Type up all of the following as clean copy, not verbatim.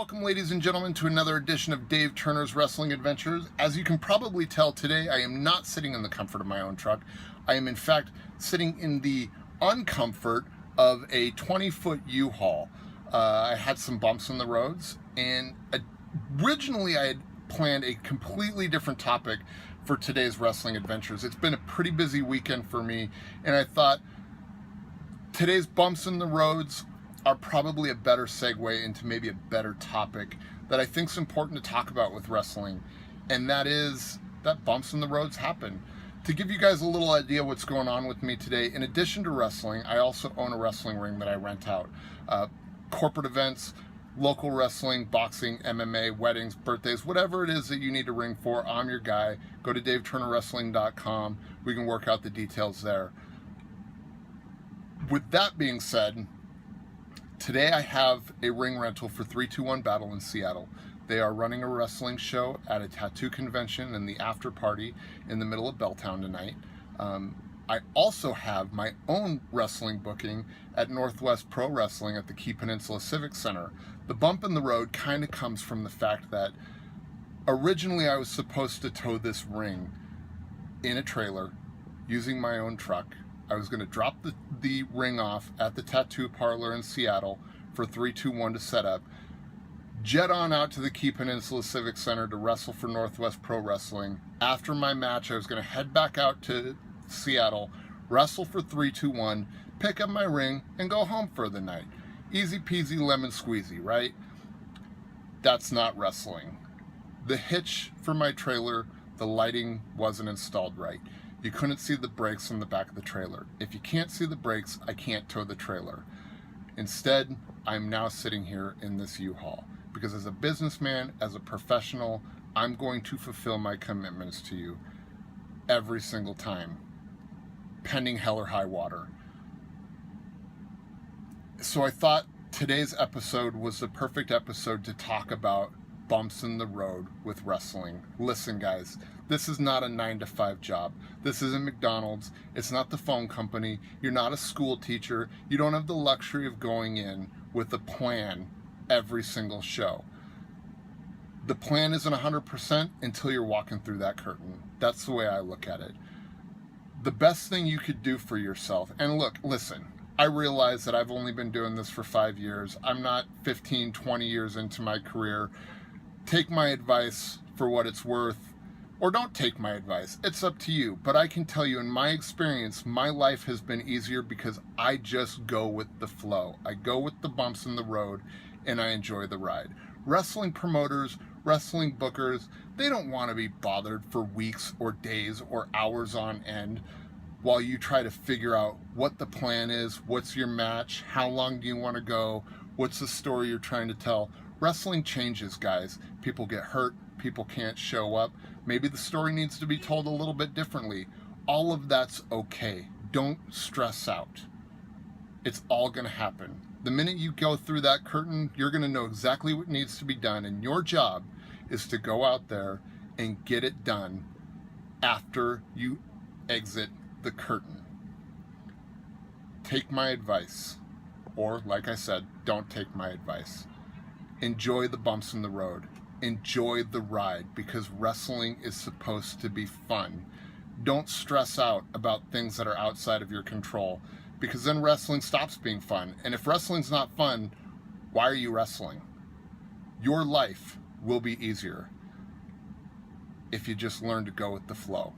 Welcome, ladies and gentlemen, to another edition of Dave Turner's Wrestling Adventures. As you can probably tell today, I am not sitting in the comfort of my own truck. I am, in fact, sitting in the uncomfort of a 20-foot U-Haul. I had some bumps in the roads, and originally I had planned a completely different topic for today's Wrestling Adventures. It's been a pretty busy weekend for me, and I thought today's bumps in the roads are probably a better segue into maybe a better topic that I think is important to talk about with wrestling, and that is that bumps in the roads happen. To give you guys a little idea what's going on with me today, in addition to wrestling, I also own a wrestling ring that I rent out. Corporate events, local wrestling, boxing, MMA, weddings, birthdays, whatever it is that you need a ring for, I'm your guy. Go to DaveTurnerWrestling.com. We can work out the details there. With that being said, today I have a ring rental for 321 Battle in Seattle. They are running a wrestling show at a tattoo convention and the after party in the middle of Belltown tonight. I also have my own wrestling booking at Northwest Pro Wrestling at the Key Peninsula Civic Center. The bump in the road kind of comes from the fact that originally I was supposed to tow this ring in a trailer using my own truck. I was going to drop the ring off at the tattoo parlor in Seattle for 321 to set up, jet on out to the Key Peninsula Civic Center to wrestle for Northwest Pro Wrestling. After my match, I was going to head back out to Seattle, wrestle for 321, pick up my ring, and go home for the night. Easy peasy lemon squeezy, right? That's not wrestling. The hitch for my trailer, the lighting wasn't installed right. You couldn't see the brakes on the back of the trailer. If you can't see the brakes, I can't tow the trailer. Instead, I'm now sitting here in this U-Haul because as a businessman, as a professional, I'm going to fulfill my commitments to you every single time, pending hell or high water. So I thought today's episode was the perfect episode to talk about bumps in the road with wrestling. Listen, guys, this is not a 9-to-5 job. This isn't McDonald's. It's not the phone company. You're not a school teacher. You don't have the luxury of going in with a plan every single show. The plan isn't 100% until you're walking through that curtain. That's the way I look at it. The best thing you could do for yourself, and look, listen, I realize that I've only been doing this for 5 years. I'm not 15, 20 years into my career. Take my advice for what it's worth, or don't take my advice. It's up to you. But I can tell you, in my experience, my life has been easier because I just go with the flow. I go with the bumps in the road, and I enjoy the ride. Wrestling promoters, wrestling bookers, they don't want to be bothered for weeks or days or hours on end while you try to figure out what the plan is, what's your match, how long do you want to go, what's the story you're trying to tell. Wrestling changes, guys. People get hurt. People can't show up. Maybe the story needs to be told a little bit differently. All of that's okay. Don't stress out. It's all going to happen. The minute you go through that curtain, you're going to know exactly what needs to be done, and your job is to go out there and get it done after you exit the curtain. Take my advice. Or, like I said, don't take my advice. Enjoy the bumps in the road. Enjoy the ride, because wrestling is supposed to be fun. Don't stress out about things that are outside of your control, because then wrestling stops being fun. And if wrestling's not fun, why are you wrestling? Your life will be easier if you just learn to go with the flow.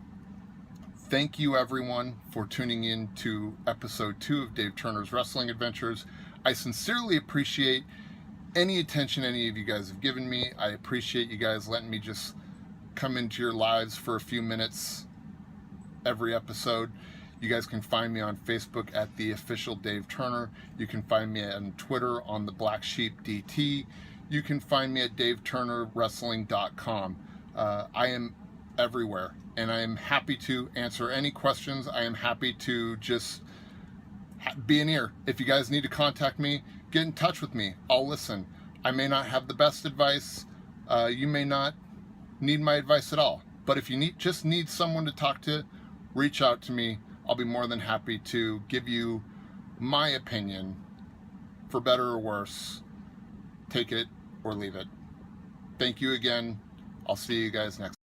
Thank you, everyone, for tuning in to episode 2 of Dave Turner's Wrestling Adventures. I sincerely appreciate any attention any of you guys have given me. I appreciate you guys letting me just come into your lives for a few minutes every episode. You guys can find me on Facebook at The Official Dave Turner. You can find me on Twitter on The Black Sheep DT. You can find me at DaveTurnerWrestling.com. I am everywhere, and I am happy to answer any questions. I am happy to just be an ear. If you guys need to contact me, get in touch with me. I'll listen. I may not have the best advice. You may not need my advice at all. But if you just need someone to talk to, reach out to me. I'll be more than happy to give you my opinion, for better or worse. Take it or leave it. Thank you again. I'll see you guys next